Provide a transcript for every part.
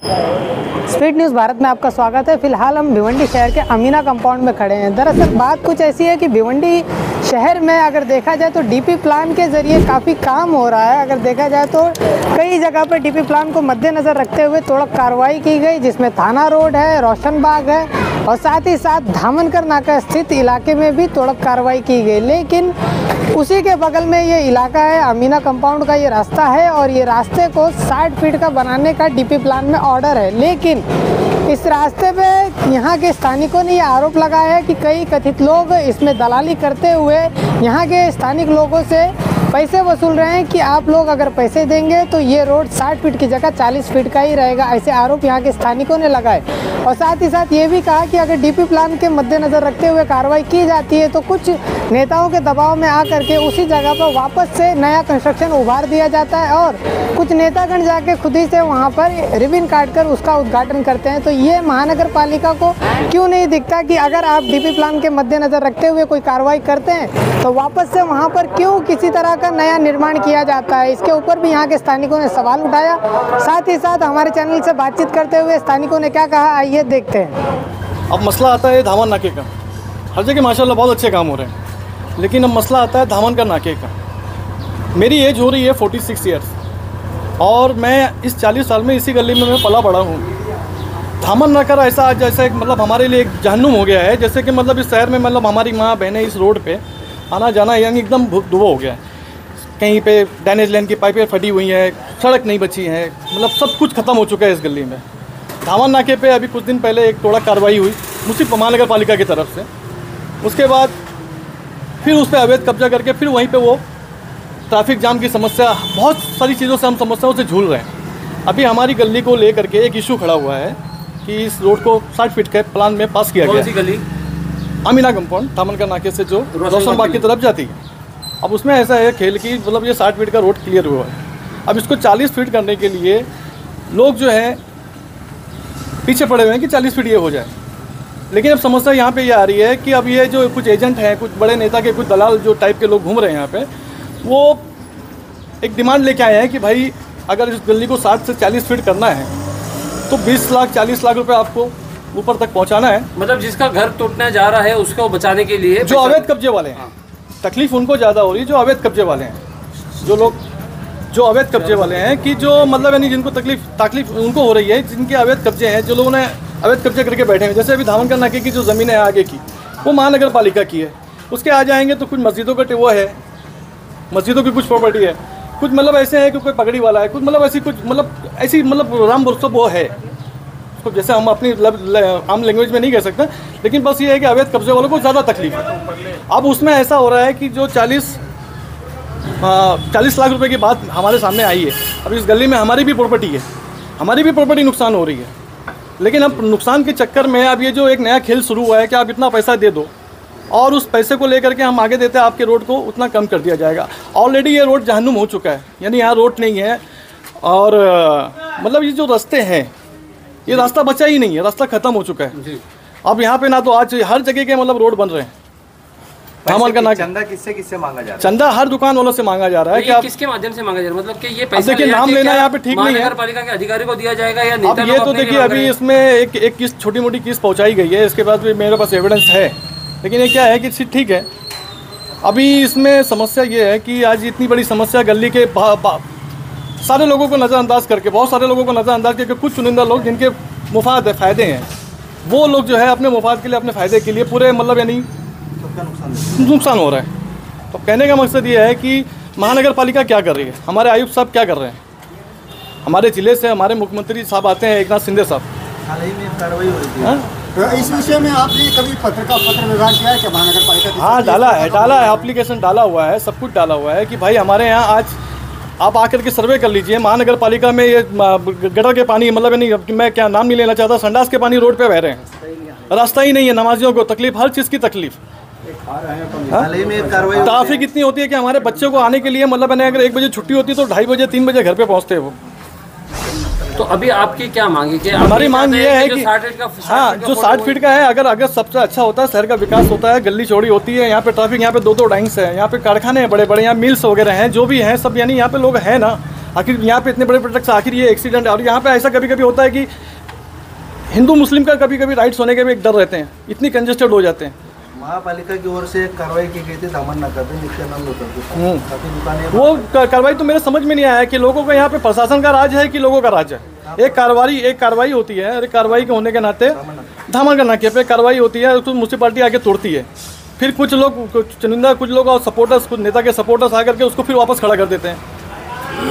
Speed news Bharat में आपका स्वागत है। फिलहाल हम भिवंडी शहर के अमीना कंपाउंड में खड़े हैं। दरअसल बात कुछ ऐसी है कि भिवंडी शहर में अगर देखा जाए तो डीपी प्लान के ज़रिए काफ़ी काम हो रहा है। अगर देखा जाए तो कई जगह पर डीपी प्लान को मद्देनज़र रखते हुए तोड़क कार्रवाई की गई, जिसमें थाना रोड है, रोशन बाग है और साथ ही साथ धामनकर नाका स्थित इलाके में भी तोड़क कार्रवाई की गई। लेकिन उसी के बगल में ये इलाका है, अमीना कंपाउंड का ये रास्ता है और ये रास्ते को 60 फीट का बनाने का डीपी प्लान में ऑर्डर है। लेकिन इस रास्ते पे यहाँ के स्थानिकों ने ये आरोप लगाया है कि कई कथित लोग इसमें दलाली करते हुए यहाँ के स्थानिक लोगों से पैसे वसूल रहे हैं कि आप लोग अगर पैसे देंगे तो ये रोड 60 फीट की जगह 40 फीट का ही रहेगा। ऐसे आरोप यहाँ के स्थानिकों ने लगाए और साथ ही साथ ये भी कहा कि अगर डीपी प्लान के मद्देनज़र रखते हुए कार्रवाई की जाती है तो कुछ नेताओं के दबाव में आकर के उसी जगह पर वापस से नया कंस्ट्रक्शन उभार दिया जाता है और कुछ नेतागण जाके खुद ही से वहाँ पर रिबन काट कर उसका उद्घाटन करते हैं। तो ये महानगर पालिका को क्यों नहीं दिखता कि अगर आप डीपी प्लान के मद्देनज़र रखते हुए कोई कार्रवाई करते हैं तो वापस से वहाँ पर क्यों किसी तरह का नया निर्माण किया जाता है। इसके ऊपर भी यहाँ के स्थानिकों ने सवाल उठाया। साथ ही साथ हमारे चैनल से बातचीत करते हुए स्थानिकों ने क्या कहा, आइए देखते हैं। अब मसला आता है धामन नाके का। हर जगह माशाल्लाह बहुत अच्छे काम हो रहे हैं, लेकिन अब मसला आता है धामन का नाके का। मेरी एज हो रही है 46 ईयर्स और मैं इस 40 साल में इसी गली में मैं पला बड़ा हूँ। धामन नाका ऐसा आज जैसा एक मतलब हमारे लिए एक जहन्नुम हो गया है। जैसे कि मतलब इस शहर में मतलब हमारी माँ बहनें इस रोड पे आना जाना यानी एकदम दुबा हो गया है। कहीं पे ड्रेनेज लाइन की पाइपें फटी हुई हैं, सड़क नहीं बची है, मतलब सब कुछ ख़त्म हो चुका है इस गली में। धामन नाके पे अभी कुछ दिन पहले एक तोड़ा कार्रवाई हुई मुसीफ महानगर पालिका की तरफ से। उसके बाद फिर उस पर अवैध कब्जा करके फिर वहीं पे वो ट्रैफिक जाम की समस्या, बहुत सारी चीज़ों से हम समस्याओं से झूल रहे हैं। अभी हमारी गली को लेकर के एक इशू खड़ा हुआ है कि इस रोड को 60 फीट के प्लान में पास किया गया। गली अमीना कंपाउंड धामन का नाके से जो रोशन बाग की तरफ जाती है। अब उसमें ऐसा है खेल की मतलब ये 60 फीट का रोड क्लियर हुआ है। अब इसको 40 फीट करने के लिए लोग जो हैं पीछे पड़े हुए हैं कि 40 फीट ये हो जाए। लेकिन अब समस्या यहाँ पे ये आ रही है कि अब ये जो कुछ एजेंट हैं, कुछ बड़े नेता के कुछ दलाल जो टाइप के लोग घूम रहे हैं यहाँ पे, वो एक डिमांड लेके आए हैं कि भाई अगर इस गली को 60 से 40 फीट करना है तो 20 लाख 40 लाख रुपए आपको ऊपर तक पहुँचाना है। मतलब जिसका घर टूटने जा रहा है उसको बचाने के लिए जो अवैध कब्जे वाले हैं, तकलीफ उनको ज़्यादा हो रही है जो अवैध कब्जे वाले हैं। जो लोग जो अवैध कब्जे वाले हैं कि जो मतलब यानी जिनको तकलीफ उनको हो रही है, जिनके अवैध कब्जे हैं, जो लोगों ने अवैध कब्जे करके बैठे हैं। जैसे अभी धामन का नाके की जो ज़मीन है आगे की, वो महानगर पालिका की है। उसके आ जाएंगे तो कुछ मस्जिदों का वो है, मस्जिदों की कुछ प्रॉपर्टी है, कुछ मतलब ऐसे है कि कोई पगड़ी वाला है, कुछ मतलब ऐसी राम बुरसो वो है। तो जैसे हम अपनी आम लैंग्वेज में नहीं कह सकते, लेकिन बस ये है कि अवैध कब्जे वालों को ज़्यादा तकलीफ है। अब उसमें ऐसा हो रहा है कि जो 40 लाख रुपए की बात हमारे सामने आई है। अब इस गली में हमारी भी प्रॉपर्टी है, हमारी भी प्रॉपर्टी नुकसान हो रही है। लेकिन अब नुकसान के चक्कर में अब ये जो एक नया खेल शुरू हुआ है कि आप इतना पैसा दे दो और उस पैसे को लेकर के हम आगे देते हैं आपके रोड को उतना कम कर दिया जाएगा। ऑलरेडी ये रोड जहन्नुम हो चुका है, यानी यहाँ रोड नहीं है और मतलब ये जो रास्ते हैं ये रास्ता बचा ही नहीं है, रास्ता ख़त्म हो चुका है। अब यहाँ पे ना तो आज हर जगह के मतलब रोड बन रहे हैं। चंदा किससे मांगा जा रहा है? चंदा हर दुकान वालों से मांगा जा रहा है। कि आप किसके माध्यम से मांगा जा रहा है? मतलब कि ये पैसा देखिए नाम लेना यहाँ पे ठीक नहीं है। नगर पालिका के अधिकारी को दिया जाएगा या नेता? अब ये तो देखिए अभी इसमें एक किस्त छोटी मोटी किस्त पहुँचाई गई है, इसके बाद भी मेरे पास एविडेंस है। लेकिन ये क्या है कि ठीक है, अभी इसमें समस्या ये है कि आज इतनी बड़ी समस्या गली के सारे लोगों को नज़रअंदाज करके, बहुत सारे लोगों को नज़रअंदाज करके कुछ चुनिंदा लोग जिनके मुफाद है, फ़ायदे हैं, वो लोग जो है अपने मुफाद के लिए, अपने फ़ायदे के लिए पूरे मतलब यानी नुकसान हो रहा है। तो कहने का मकसद ये है कि महानगर पालिका क्या कर रही है, हमारे आयुक्त साहब क्या कर रहे हैं। हमारे ज़िले से हमारे मुख्यमंत्री साहब आते हैं, एकनाथ शिंदे साहब। हाल ही में कार्रवाई हो रही है। तो इस विषय में आपने कभी पत्र व्यवहार किया है क्या महानगर पालिका? हाँ डाला है, एप्लीकेशन डाला हुआ है, सब कुछ डाला हुआ है कि भाई हमारे यहाँ आज आप आकर के सर्वे कर लीजिए। महानगर पालिका में ये गटर के पानी मतलब नहीं, मैं क्या नाम नहीं लेना चाहता, संडास के पानी रोड पे बह रहे हैं, रास्ता ही नहीं है, नमाजियों को तकलीफ, हर चीज़ की तकलीफ। ट्रैफिक इतनी होती है कि हमारे बच्चों को आने के लिए मतलब अगर 1 बजे छुट्टी होती है तो 2:30 बजे 3 बजे घर पे पहुँचते हैं वो। तो अभी आपकी क्या मांग है? हमारी मांग ये है कि हाँ जो 60 फीट का है, अगर सबसे अच्छा होता है, शहर का विकास होता है, गली चौड़ी होती है, यहाँ पे ट्रैफिक, यहाँ पे 2-2 लाइन्स है, यहाँ पे कारखाने हैं बड़े बड़े, यहाँ मिल्स वगैरह हैं, जो भी हैं सब, यानी यहाँ पे लोग हैं ना, आखिर यहाँ पे इतने बड़े बड़े ट्रक्स, आखिर ये एक्सीडेंट है। और यहाँ पे ऐसा कभी कभी होता है कि हिंदू मुस्लिम का कभी कभी राइट्स होने के भी एक डर रहते हैं, इतनी कंजेस्टेड हो जाते हैं। महापालिका की ओर से एक कार्रवाई की गई थी दामन नाका पे, नित्यानंद होटल के काफी दुकानें, वो कार्रवाई तो मेरे समझ में नहीं आया कि लोगों का यहाँ पे प्रशासन का राज है कि लोगों का राज है। एक कार्रवाई होती है, और कार्रवाई के होने के नाते धामन का नाके पे कार्रवाई होती है, तो म्यूनसिपालिटी आके तोड़ती है। फिर कुछ लोग चुनिंदा, कुछ लोग और सपोर्टर्स, कुछ नेता के सपोर्टर्स आकर के उसको फिर वापस खड़ा कर देते हैं।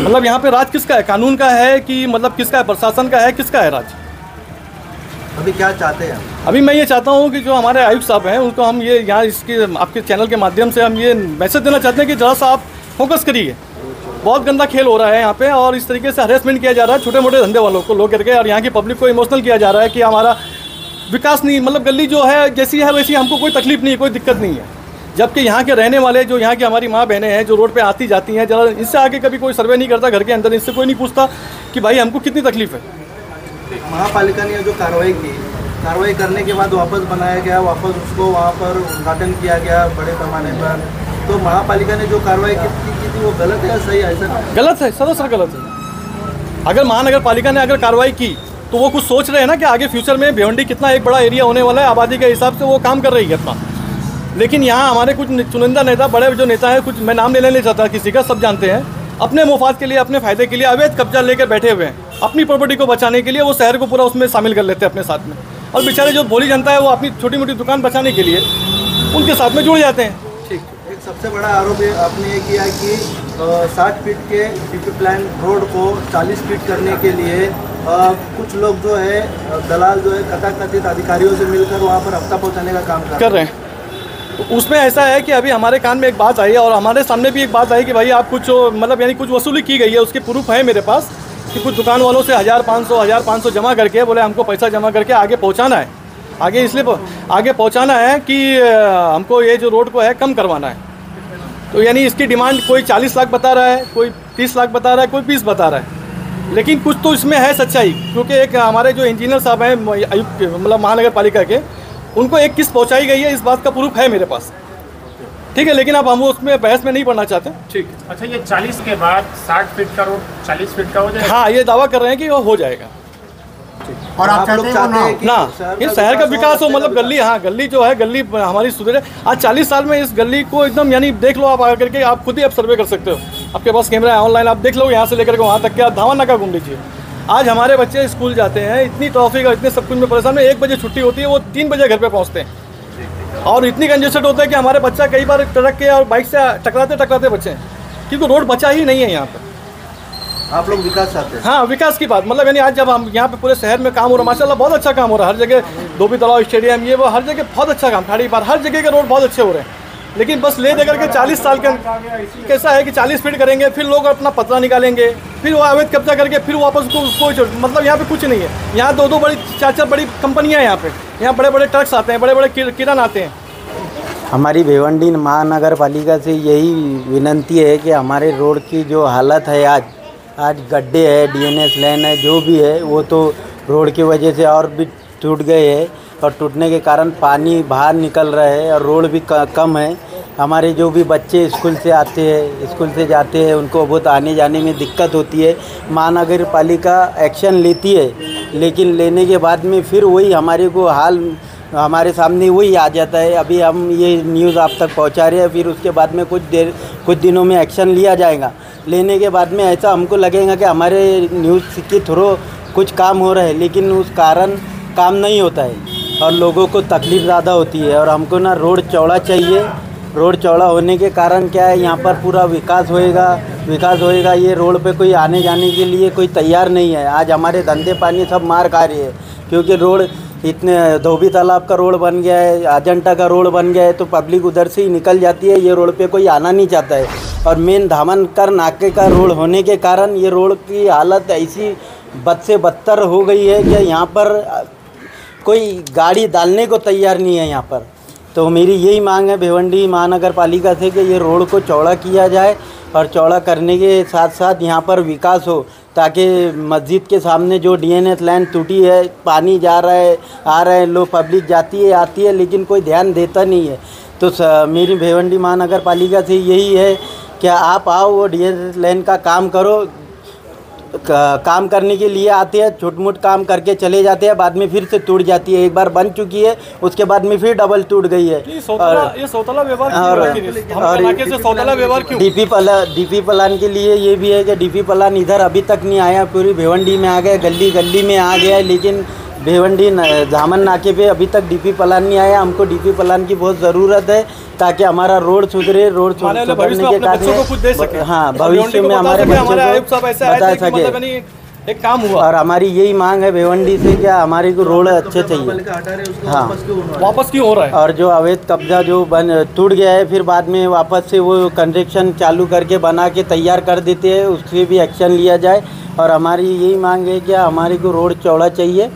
मतलब यहाँ पे राज किसका है? कानून का है कि मतलब किसका है? प्रशासन का है, किसका है राज? अभी क्या चाहते हैं? अभी मैं ये चाहता हूँ कि जो हमारे आयुक्त साहब हैं उनको हम ये यहाँ इसके आपके चैनल के माध्यम से हम ये मैसेज देना चाहते हैं कि ज़रा सा आप फोकस करिए। बहुत गंदा खेल हो रहा है यहाँ पे, और इस तरीके से हरेसमेंट किया जा रहा है छोटे मोटे धंधे वालों को लोग करके, और यहाँ की पब्लिक को इमोशनल किया जा रहा है कि हमारा विकास नहीं, मतलब गली जो है जैसी है वैसी, हमको कोई तकलीफ नहीं है, कोई दिक्कत नहीं है। जबकि यहाँ के रहने वाले, जो यहाँ की हमारी माँ बहनें हैं जो रोड पे आती जाती हैं, जरा इससे आगे कभी कोई सर्वे नहीं करता घर के अंदर, इससे कोई नहीं पूछता कि भाई हमको कितनी तकलीफ है। महापालिका ने जो कार्रवाई करने के बाद वापस बनाया गया, वापस उसको वहाँ पर उद्घाटन किया गया बड़े पैमाने पर, तो महापालिका ने जो कार्रवाई की थी वो गलत है या सही है? ऐसा गलत है, सरासर गलत है। अगर महानगर पालिका ने अगर कार्रवाई की तो वो कुछ सोच रहे हैं ना कि आगे फ्यूचर में भिवंडी कितना एक बड़ा एरिया होने वाला है, आबादी के हिसाब से वो काम कर रही है इतना। लेकिन यहाँ हमारे कुछ चुनिंदा नेता, बड़े जो नेता हैं, कुछ मैं नाम नहीं लेना चाहता किसी का, सब जानते हैं, अपने मुफाद के लिए, अपने फ़ायदे के लिए अवैध कब्जा लेकर बैठे हुए हैं। अपनी प्रॉपर्टी को बचाने के लिए वो शहर को पूरा उसमें शामिल कर लेते हैं अपने साथ में, और बेचारे जो भोली जनता है वो अपनी छोटी मोटी दुकान बचाने के लिए उनके साथ में जुड़ जाते हैं। ठीक। एक सबसे बड़ा आरोप आपने ये किया कि 60 फीट के डीपी प्लान रोड को 40 फीट करने के लिए कुछ लोग जो है दलाल जो है कथित अधिकारियों से मिलकर वहाँ पर हफ्ता पहुँचाने का काम कर रहे हैं। तो उसमें ऐसा है कि अभी हमारे कान में एक बात आई है, और हमारे सामने भी एक बात आई कि भाई आप कुछ मतलब यानी कुछ वसूली की गई है, उसके प्रूफ है मेरे पास कि कुछ दुकान वालों से 1500 जमा करके बोले हमको पैसा जमा करके आगे पहुंचाना है, आगे इसलिए आगे पहुंचाना है कि हमको ये जो रोड को है कम करवाना है। तो यानी इसकी डिमांड कोई 40 लाख बता रहा है, कोई 30 लाख बता रहा है, कोई 20 बता रहा है, लेकिन कुछ तो इसमें है सच्चाई। क्योंकि एक हमारे जो इंजीनियर साहब हैं आयुक्त मतलब महानगर पालिका के, उनको एक किस्त पहुंचाई गई है, इस बात का प्रूफ है मेरे पास। ठीक है, लेकिन अब हम उसमें बहस में नहीं पड़ना चाहते। ठीक। अच्छा, ये 40 के बाद 60 फीट का रोड 40 फीट का हो जाएगा? हाँ, ये दावा कर रहे हैं कि वो हो जाएगा। और आप लोग चाहते हैं कि ना ये शहर का विकास हो, मतलब गली, हाँ गली जो है, गली हमारी सुधरे। आज 40 साल में इस गली को एकदम, यानी देख लो आप आकर के, आप खुद ही आप सर्वे कर सकते हो, आपके पास कैमरा है, ऑनलाइन आप देख लो, यहाँ से लेकर के वहाँ तक के आप धामन नाका घूम लीजिए। आज हमारे बच्चे स्कूल जाते हैं, इतनी ट्रैफिक और इतने सब कुछ में परेशान है, 1 बजे छुट्टी होती है, वो 3 बजे घर पे पहुँचते हैं, और इतनी कंजेस्टेड होता है कि हमारे बच्चा कई बार ट्रक के और बाइक से टकराते बच्चे हैं, क्योंकि रोड बचा ही नहीं है यहाँ पर। आप लोग विकास चाहते हैं? हाँ, विकास की बात, मतलब यानी आज जब हम यहाँ पे पूरे शहर में काम हो रहा है, माशाल्लाह बहुत अच्छा काम हो रहा है, हर जगह धोबी तालाब स्टेडियम, ये वो हर जगह बहुत अच्छा काम, ठाड़ी बार हर जगह के रोड बहुत अच्छे हो रहे हैं। लेकिन बस ले दे करके 40 साल के कैसा है कि 40 फीट करेंगे, फिर लोग अपना पतला निकालेंगे, फिर वो अवैध कब्जा करके फिर वापस उसको मतलब यहाँ पे कुछ नहीं है। यहाँ 2-2 बड़ी 4-4 बड़ी कंपनियाँ हैं यहाँ बड़े बड़े ट्रक्स आते हैं, बड़े बड़े किरण आते हैं। हमारी भिवंडी महानगर पालिका से यही विनंती है कि हमारे रोड की जो हालत है, आज गड्ढे है, DNS लाइन है, जो भी है वो तो रोड की वजह से और भी टूट गए हैं, और टूटने के कारण पानी बाहर निकल रहा है और रोड भी कम है। हमारे जो भी बच्चे स्कूल से आते हैं, स्कूल से जाते हैं, उनको बहुत आने जाने में दिक्कत होती है। महानगर पालिका एक्शन लेती है, लेकिन लेने के बाद में फिर वही हमारे को हाल हमारे सामने वही आ जाता है। अभी हम ये न्यूज़ आप तक पहुंचा रहे हैं, फिर उसके बाद में कुछ दिनों में एक्शन लिया जाएगा। लेने के बाद में ऐसा हमको लगेगा कि हमारे न्यूज़ के थ्रू कुछ काम हो रहा है, लेकिन उस कारण काम नहीं होता है और लोगों को तकलीफ़ ज़्यादा होती है। और हमको ना रोड चौड़ा चाहिए। रोड चौड़ा होने के कारण क्या है, यहाँ पर पूरा विकास होएगा। ये रोड पे कोई आने जाने के लिए कोई तैयार नहीं है। आज हमारे धंधे पानी सब मार खा रही है, क्योंकि रोड इतने धोबी तालाब का रोड बन गया है, अजंता का रोड बन गया है, तो पब्लिक उधर से ही निकल जाती है। ये रोड पे कोई आना नहीं चाहता है। और मेन धामनकर नाके का रोड होने के कारण ये रोड की हालत ऐसी बद से बदतर हो गई है कि यहाँ पर कोई गाड़ी डालने को तैयार नहीं है यहाँ पर। तो मेरी यही मांग है भिवंडी महानगर पालिका से कि ये रोड को चौड़ा किया जाए, और चौड़ा करने के साथ साथ यहाँ पर विकास हो, ताकि मस्जिद के सामने जो DNS लाइन टूटी है, पानी जा रहा है आ रहा है, लोग पब्लिक जाती है आती है, लेकिन कोई ध्यान देता नहीं है। तो मेरी भिवंडी महानगर पालिका से यही है कि आप आओ, वो DNS लाइन का काम करो, काम करने के लिए आते हैं, छोट मोट काम करके चले जाते हैं, बाद में फिर से टूट जाती है। एक बार बन चुकी है, उसके बाद में फिर डबल टूट गई है। ये सौतला व्यवहार सौतला व्यवहार क्यों? डीपी प्लान के लिए ये भी है कि डीपी प्लान इधर अभी तक नहीं आया, पूरी भिवंडी में आ गया, गली गली में आ गया है, लेकिन भिवंडी धामन नाके पे अभी तक डीपी प्लान नहीं आया। हमको डीपी प्लान की बहुत ज़रूरत है ताकि हमारा रोड सुधरे, रोड सुधरने के कारण हाँ भविष्य में हमारे बच्चों को बता सके। एक काम हुआ और हमारी यही मांग है भिवंडी से, क्या हमारे को रोड अच्छे चाहिए। हाँ, वापस क्यों हो रहा है? और जो अवैध कब्जा जो टूट गया है, फिर बाद में वापस से वो कंस्ट्रक्शन चालू करके बना के तैयार कर देते हैं, उससे भी एक्शन लिया जाए। और हमारी यही मांग है कि हमारे को रोड चौड़ा चाहिए।